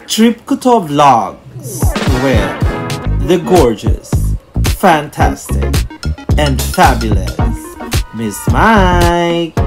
Trip Couture Vlogs with the gorgeous, fantastic, and fabulous Miss Mike.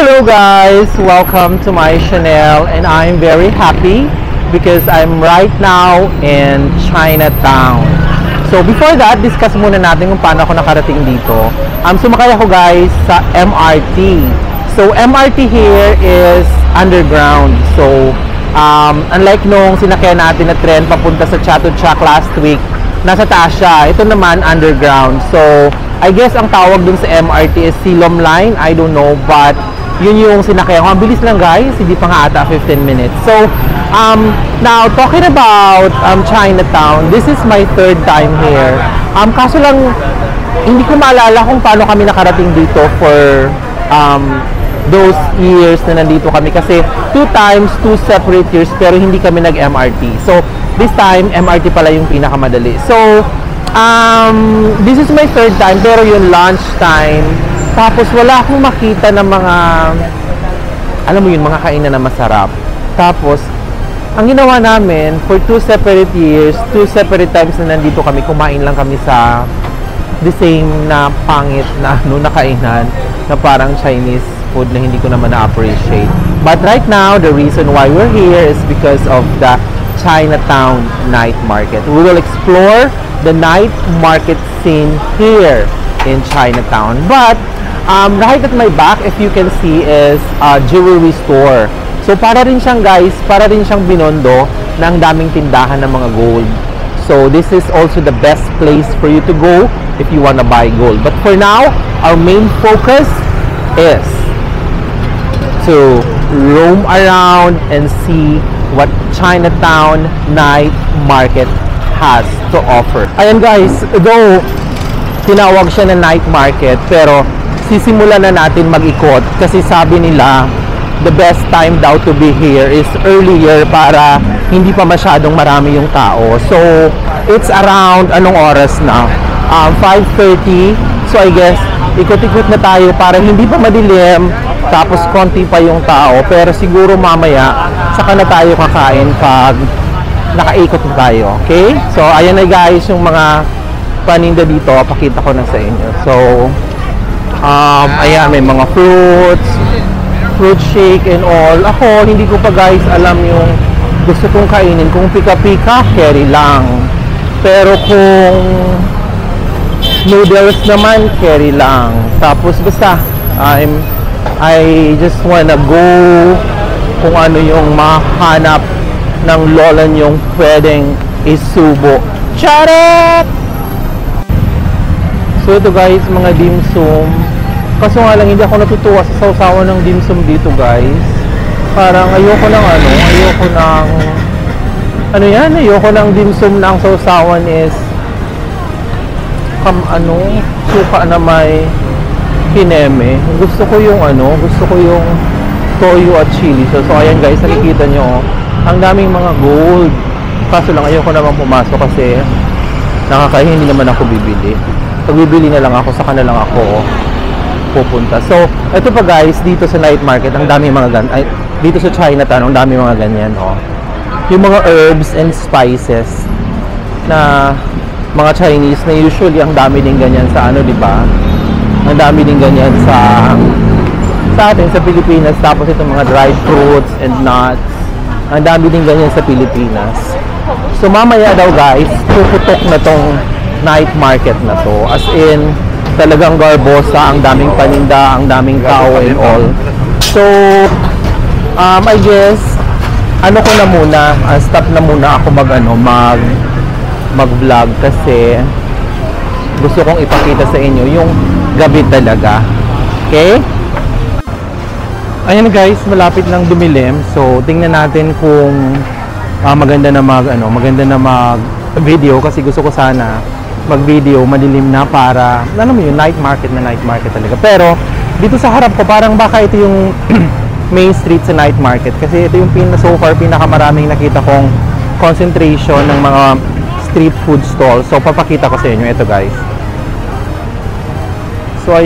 Hello guys, welcome to my channel, and I'm very happy because I'm right now in Chinatown. So before that, discuss muna natin kung paano ako nakarating dito. Sumakay ako guys sa MRT. So MRT here is underground. So unlike nung sinakyan natin na tren papunta sa Chatuchak last week, nasa taas siya. Ito naman underground. So I guess ang tawag dun sa MRT is Silom Line. I don't know, but yun yung sinakyan ko. Ang bilis lang guys, hindi pa nga ata 15 minutes. So, now talking about Chinatown, this is my third time here. Kaso lang, hindi ko maalala kung paano kami nakarating dito for those years na nandito kami. Kasi 2 times, 2 separate years, pero hindi kami nag-MRT. So, this time, MRT pala yung pinakamadali. So, this is my third time, pero yung lunch time, tapos wala akong makita ng mga, alam mo yun, mga kainan na masarap. Tapos, ang ginawa namin, for 2 separate years, 2 separate times na nandito kami, kumain lang kami sa the same na pangit na na kainan, na parang Chinese food na hindi ko naman na-appreciate. But right now, the reason why we're here is because of the Chinatown night market. We will explore the night market scene here in Chinatown. But right at my back, if you can see, is a jewelry store. So para rin siyang guys, para rin siyang Binondo na ang daming tindahan ng mga gold. So this is also the best place for you to go if you want to buy gold. But for now, our main focus is to roam around and see what Chinatown night market has to offer. Ayan guys, though tinawag siya na night market, pero sisimulan na natin mag-ikot kasi sabi nila the best time daw to be here is earlier para hindi pa masyadong marami yung tao. So it's around, anong oras na? 5:30. So I guess ikot-ikot na tayo para hindi pa madilim, tapos konti pa yung tao, pero siguro mamaya saka na tayo kakain pag nakaikot na tayo. Okay? So ayan na guys yung mga paninda dito, pakita ko na sa inyo. So ayan, may mga fruit shake and all. Ako, hindi ko pa guys alam yung gusto kong kainin. Kung pika-pika, carry lang. Pero kung noodles naman, carry lang. Tapos basta, I just wanna go kung ano yung mahanap ng lola yung pwedeng isubo. Charot! So ito guys, mga dim sum. Kaso nga lang, hindi ako natutuwa sa sausawan ng dim sum dito guys. Parang ayoko ng ayoko ng dim sum na ang sausawan is suka na may kineme. Gusto ko yung toyo at chili. So ayan guys, nakikita nyo, ang daming mga gold. Kaso lang, ayoko naman pumasok kasi nakakahiya, hindi naman ako bibili. Pag bibili na lang ako, saka na lang ako pupunta. So, ito pa guys, dito sa night market, ang dami mga dito sa Chinatown, ang dami mga ganyan, oh. Yung mga herbs and spices na mga Chinese na usually ang dami din ganyan sa di ba? Ang dami din ganyan sa atin sa Pilipinas. Tapos itong mga dried fruits and nuts, ang dami din ganyan sa Pilipinas. So mamaya daw guys, puputok na tong night market na to. As in, talagang garbosa, ang daming paninda, ang daming tao and all. So I guess, ano ko na muna, stop na muna ako mag-vlog kasi gusto kong ipakita sa inyo yung gabi talaga. Okay? Ayan guys, malapit lang dumilim. So, tingnan natin kung maganda na mag-video kasi gusto ko sana mag-video madilim na para, alam mo yun, night market talaga. Pero, dito sa harap ko, parang baka ito yung main street sa night market kasi ito yung so far pinakamaraming nakita kong concentration ng mga street food stalls. So, papakita ko sa inyo. Ito guys. So,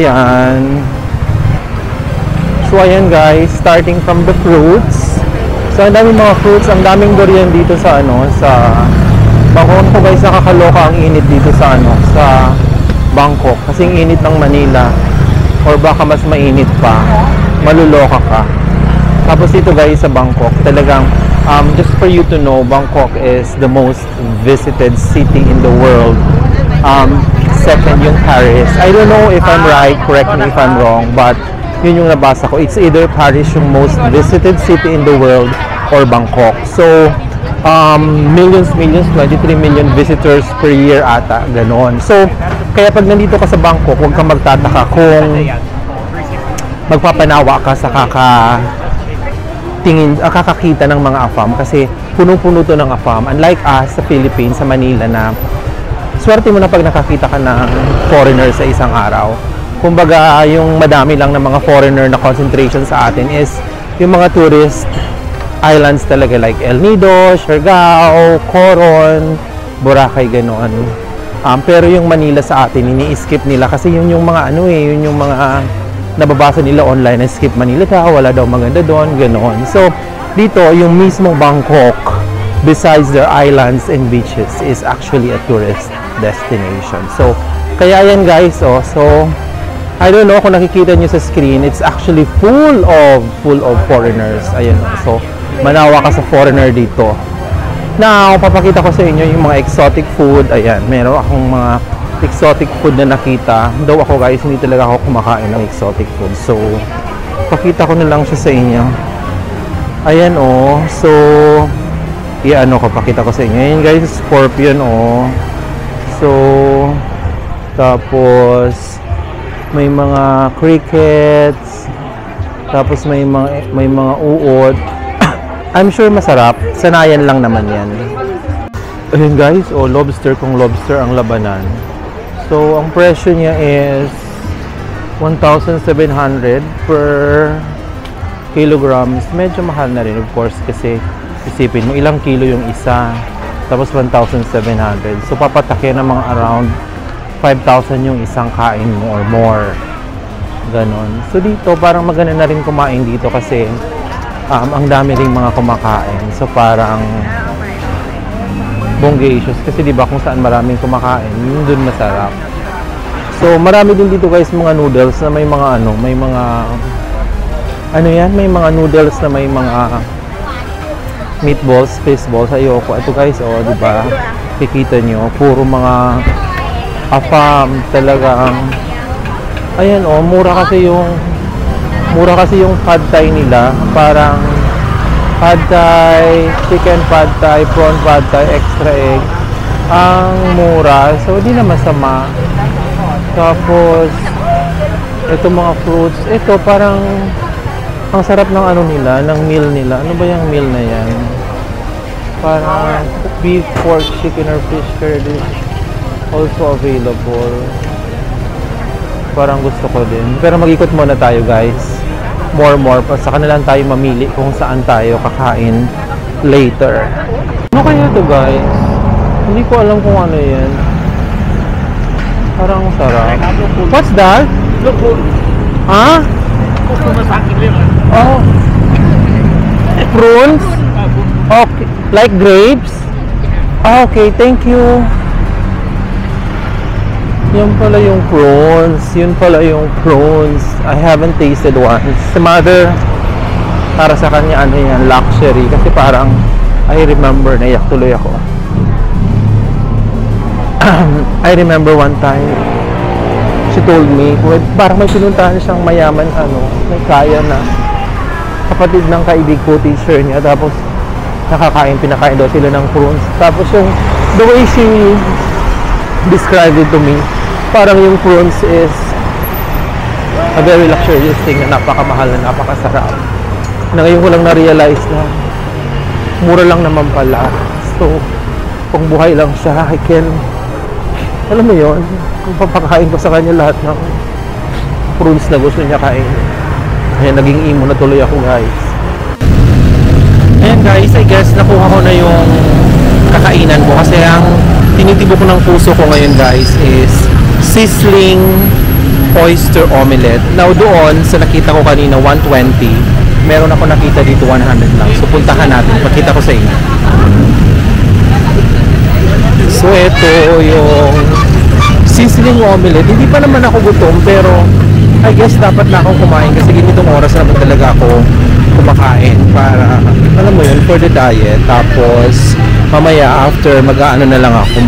ayan guys, starting from the fruits. So, ang daming mga fruits, ang daming durian dito sa Bangkok po guys, nakakaloka ang init dito sa Bangkok. Kasi ang init ng Manila, or baka mas mainit pa, maluloka ka. Tapos dito guys sa Bangkok, talagang, just for you to know, Bangkok is the most visited city in the world. Second yung Paris. I don't know if I'm right, correct me if I'm wrong, but yun yung nabasa ko. It's either Paris yung most visited city in the world or Bangkok. So, millions, 23 million visitors per year ata, ganon. So, kaya pag nandito ka sa Bangkok, huwag kang magtataka kung magpapanawa ka sa kakakita ng mga AFAM kasi punong-puno to ng AFAM. Unlike us sa Philippines, sa Manila na swerte mo na pag nakakita ka ng foreigner sa isang araw. Kumbaga, yung madami lang ng mga foreigner na concentration sa atin is yung mga tourist islands talaga like El Nido, Siargao, Coron, Boracay, ganoon. Pero yung Manila sa atin, ini-skip nila kasi yun yung mga yun yung mga nababasa nila online na skip Manila daw, wala daw maganda doon, ganoon. So, dito, yung mismong Bangkok, besides their islands and beaches, is actually a tourist destination. So, kaya yan guys, so, I don't know kung nakikita nyo sa screen, it's actually full of foreigners. Ayan, so, manawa ka sa foreigner dito. Now, papakita ko sa inyo yung mga exotic food. Ayan, meron akong mga exotic food na nakita. Though ako guys, hindi talaga ako kumakain ng exotic food. So, pakita ko na lang siya sa inyo. Ayan so, pakita ko sa inyo. Ayan guys, scorpion So, tapos, may mga crickets. Tapos may mga uod. I'm sure masarap. Sanayan lang naman yan. Ayun guys, lobster kung lobster ang labanan. So, ang presyo niya is 1,700 per kilograms. Medyo mahal na rin, of course, kasi isipin mo, ilang kilo yung isa. Tapos 1,700. So, papatakyan ng mga around 5,000 yung isang kain mo or more. Ganon. So, dito, parang maganda na rin kumain dito kasi ang dami ring mga kumakain. So, parang bongacious. Kasi diba kung saan maraming kumakain, yun dun masarap. So, marami din dito guys mga noodles na may mga may mga noodles na may mga meatballs, fish balls. Ayoko. Ito guys, diba? Kikita nyo, puro mga AFAM talagang. Ayan, mura kasi yung pad thai nila. Parang pad thai, chicken pad thai, prawn pad thai, extra egg. Ang mura. So, di na masama. Tapos, ito mga fruits. Ito, parang ang sarap ng nila, ng meal nila. Ano ba yung meal na yan? Parang beef, pork, chicken, or fish curry. Also available. Parang gusto ko din. Pero mag-ikot muna tayo guys. More. Saka na lang tayo mamili kung saan tayo kakain later. Ano kaya to guys? Hindi ko alam kung ano yan. Parang sarap. What's that? Ah? Oh. Prunes? Okay. Like grapes? Okay, thank you. Yun pala yung prawns. I haven't tasted one. Si mother, para sa kanya, yan, luxury. Kasi parang, I remember, naiyak tuloy ako. I remember one time, she told me, parang may pinuntahan siyang mayaman, may kaya na. kapatid ng kaibig ko, teacher niya. Tapos, pinakain daw sila ng prawns. Tapos yung, the way she described it to me, parang yung prawns is a very luxurious thing na napakamahal na napakasarap. Na ngayon ko lang na-realize na mura lang naman pala. So, kung buhay lang siya, I can, alam mo yun, kung papakain ko sa kanya lahat ng prawns na gusto niya kain. Kaya naging imo na tuloy ako, guys. Ayan guys, I guess nakuha ko na yung kakainan ko kasi ang tinitibo ko ng puso ko ngayon guys is sizzling oyster omelette. Now doon sa nakita ko kanina 120, meron ako nakita dito 100 lang. So puntahan natin, pakita ko sa inyo. So ito yung sizzling omelette. Hindi pa naman ako gutom pero I guess dapat na akong kumain kasi ganitong oras naman talaga ako kumakain para, alam mo yun, for the diet. Tapos mamaya after mag-aano na lang ako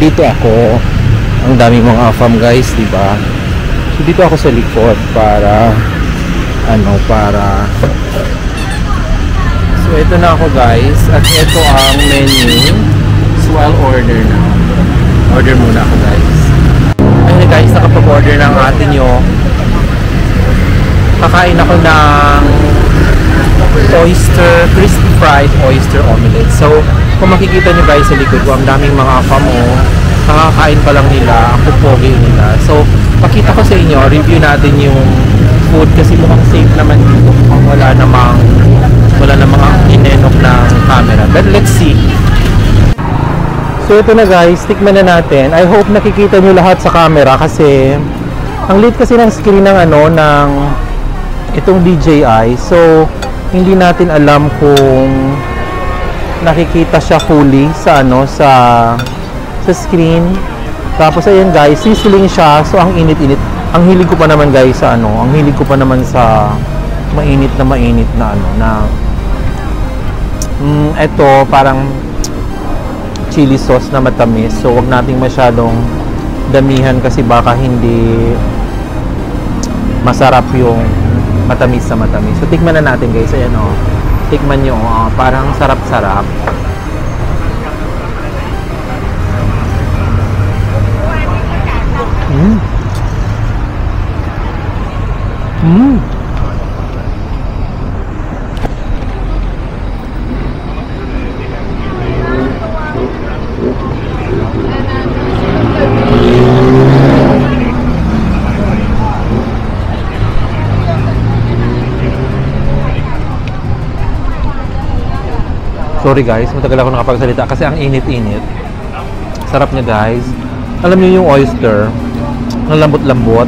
dito ako, ang daming mga afam guys, diba? So dito ako sa likod para so ito na ako guys at ito ang menu. So I'll order na. Order muna ako guys. Ayun guys, nakapag-order ng atin nyo. Kakain ako ng crispy fried oyster omelette. So, kung makikita nyo guys sa likod ko, ang daming mga afam mo. Nakakain pa lang nila, ang pupogi nila. So, pakita ko sa inyo, review natin yung food kasi mukhang safe naman dito. Mukhang wala namang inenok ng camera. But let's see. So, ito na guys, tikman na natin. I hope nakikita nyo lahat sa camera kasi ang liit kasi ng screen ng ng itong DJI. So, hindi natin alam kung nakikita siya fully sa sa screen. Tapos ayan guys, sizzling siya. So, ang init-init. Ang hilig ko pa naman guys sa ang hilig ko pa naman sa mainit na ito parang chili sauce na matamis. So, wag nating masyadong damihan kasi baka hindi masarap yung matamis sa matamis. So, tikman na natin guys. Ayan tikman nyo. Parang sarap-sarap. Sorry guys, matagal ako nakapagsalita kasi ang init-init. Sarap niya guys. Alam niyo yung oyster, ang lambot-lambot.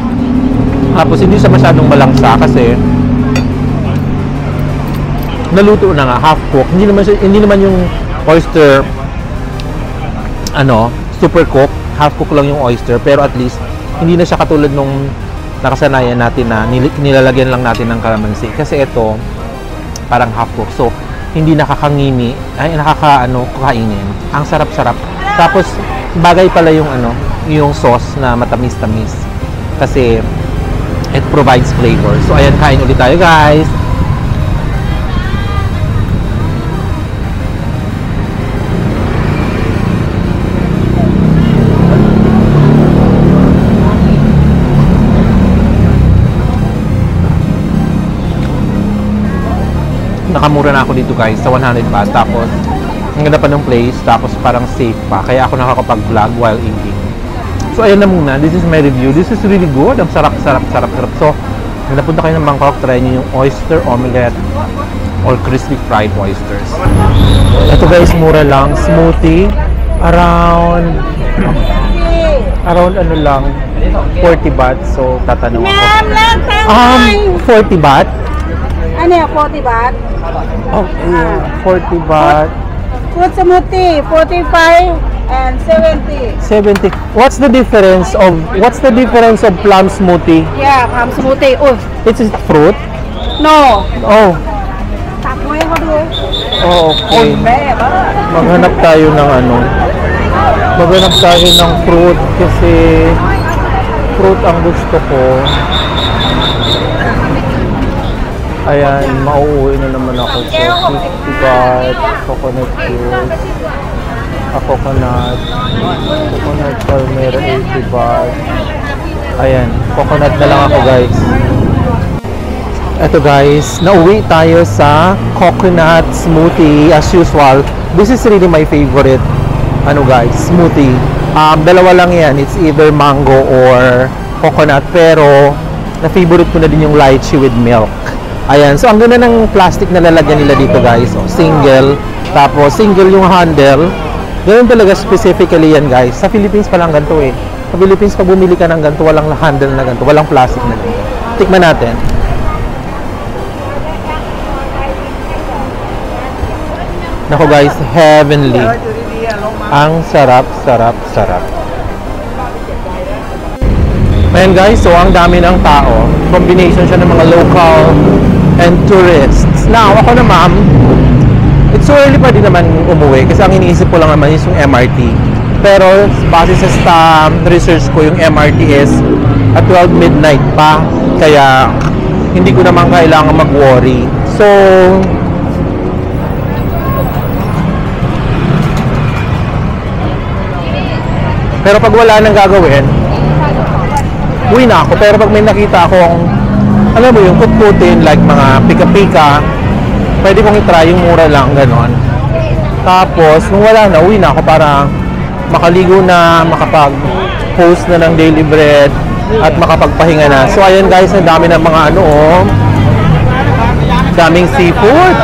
Tapos hindi siya masyadong malangsa kasi naluto na nga, half cook. Hindi naman yung oyster super cook. Half cook lang yung oyster pero at least hindi na siya katulad nung nakasanayan natin na nilalagyan lang natin ng kalamansi. Kasi ito parang half cook. So hindi nakakangini, kakainin. Ang sarap-sarap. Tapos bagay pala yung yung sauce na matamis-tamis. Kasi it provides flavor. So ayan, kain ulit tayo guys. Nakamura na ako dito guys sa 100 baht. Tapos ang ganda pa ng place, tapos parang safe pa, kaya ako nakakapag-vlog while eating. So ayan na muna, this is my review. This is really good. Ang sarap. So kung napunta kayo ng Bangkok, try nyo yung oyster omelette or crispy fried oysters. Ito guys, mura lang. Smoothie around 40 baht. So tatanong ako, 40 baht. Ano yung 40 baht? Okay, 40 baht. Fruit smoothie, 45 and 70. 70. What's the difference of plum smoothie? Yeah, plum smoothie. Oh, It's a fruit? no. Oh. Takmoy ko doon. Oh, okay. Maghanap tayo ng Maghanap tayo ng fruit kasi fruit ang gusto ko. Ayan, mauuwi na naman ako. So, 50 baht, coconut juice, coconut palmera, 80 baht. Ayan, coconut na lang ako guys. Eto guys, nauwi tayo sa coconut smoothie as usual. This is really my favorite smoothie. Dalawa lang yan, it's either mango or coconut, pero na-favorite ko na din yung lychee with milk. Ayan, so ang ganda ng plastic na lalagyan nila dito guys. So, single, tapos single yung handle. Ganun talaga specifically yan guys. Sa Philippines pa lang ganito eh. Sa Philippines, pag bumili ka ng ganito, walang handle na ganito, walang plastic na ganito. Tikman natin. Nako guys, heavenly. Ang sarap. Ayan guys, so ang dami ng tao. Combination siya ng mga local and tourists. Now, ako naman, it's so early pa din naman umuwi kasi ang iniisip ko lang naman is yung MRT. Pero base sa research ko, yung MRT is at 12 midnight pa. Kaya hindi ko naman kailangan mag-worry. So, pero pag wala nang gagawin, uwi na ako. Pero pag may nakita akong, alam mo yung kutkutin, like mga pika-pika, pwede kong itry yung mura lang, ganon. Tapos, nung wala na, uwi na ako para makaligo na, makapag-post na ng daily bread, at makapagpahinga na. So, ayan guys, ang dami ng mga daming seafood.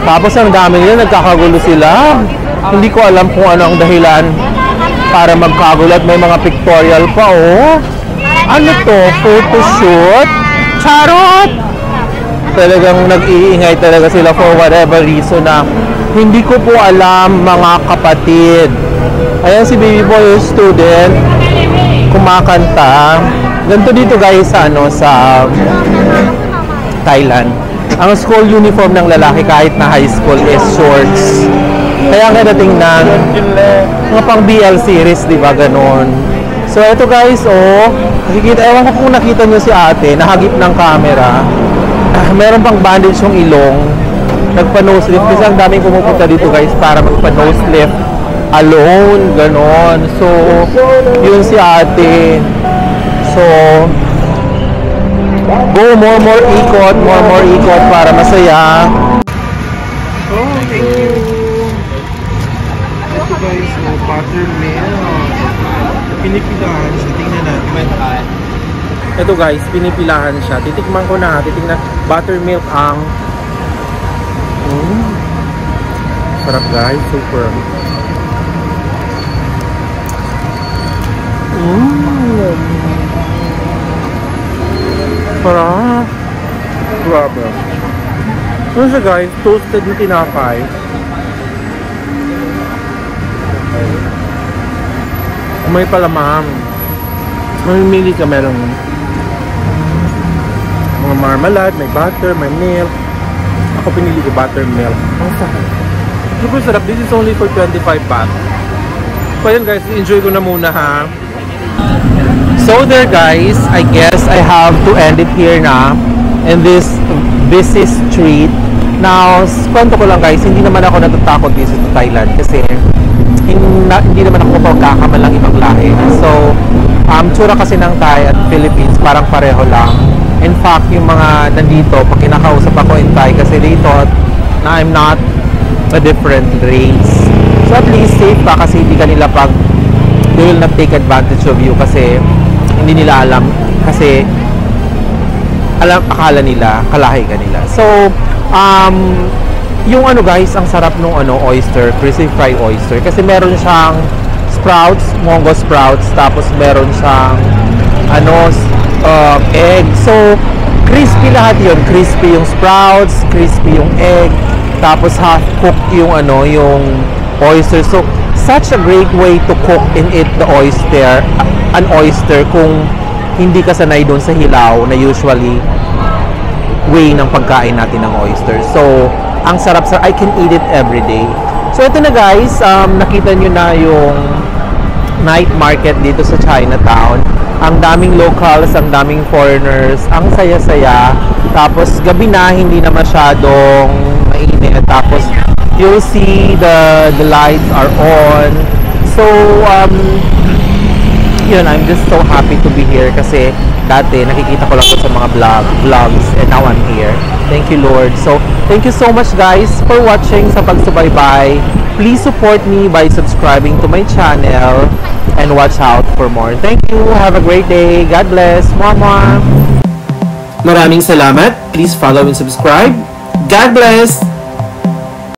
Tapos, ang dami nila, nagkakagulo sila. Hindi ko alam kung ano ang dahilan para magkagulat. May mga pictorial pa, oh. Ano to? Photoshoot? Charot! Talagang nag-iingay talaga sila for whatever reason na hindi ko po alam, mga kapatid. Ayan si baby boy, student, kumakanta. Ganito dito guys sa Thailand. Ang school uniform ng lalaki kahit na high school is shorts. Kaya nga tingnan, mga pang BL series, di ba, ganon. So, ito guys, ewan ko kung nakita nyo si ate, nahagip ng camera. Meron pang bandage yung ilong, nagpa-nose lift, kasi ang daming pumupunta dito guys para magpa-nose lift alone, ganon. So, yun si ate. So, go more ikot para masaya. Oh, thank you. Ito guys, buttermilk. Pinipilahan siya. Tingnan natin. Ito guys, pinipilahan siya. Titikman ko na. Titingnan. Buttermilk ang sarap guys. Super. Sarap. Grabe. Ano siya guys? Toasted yung tinapay. May palamang. Mamimili ka, meron mga marmalade, may butter, may milk. Ako pinili ko buttermilk. Ang sarap. Super sarap. This is only for 25 baht. So yun guys, enjoy ko na muna ha. So there guys, I guess I have to end it here na in this busy street. Now, kwento ko lang guys, hindi naman ako natatakot dito sa Thailand kasi hindi naman ako pagkakamalang ibang lahi. So, tsura kasi ng Thai at Philippines parang pareho lang. In fact, yung mga nandito, pag kinakausap ako in Thai kasi dito na I'm not a different race. So at least safe pa kasi hindi ka nila they will not take advantage of you kasi hindi nila alam. Kasi akala nila, kalahi ka nila. So, yung guys, ang sarap nung oyster, crispy fried oyster. Kasi meron siyang sprouts, mongo sprouts, tapos meron siyang egg. So, crispy lahat yun. Crispy yung sprouts, crispy yung egg, tapos half cooked yung yung oyster. So, such a great way to cook and eat the oyster, an oyster kung hindi ka sanay doon sa hilaw na usually way ng pagkain natin ng oyster. So, ang sarap sa I can eat it every day. So ito na guys, nakita nyo na yung night market dito sa Chinatown. Ang daming locals, ang daming foreigners, ang saya-saya. Tapos gabi na, hindi na masyadong mainit. Tapos you'll see the lights are on. So, yun, I'm just so happy to be here kasi dati nakikita ko lang to sa mga vlogs and now I'm here. Thank you, Lord. So, thank you so much guys for watching sa pagsubaybay. Please support me by subscribing to my channel and watch out for more. Thank you. Have a great day. God bless. Mwah, mwah. Maraming salamat. Please follow and subscribe. God bless!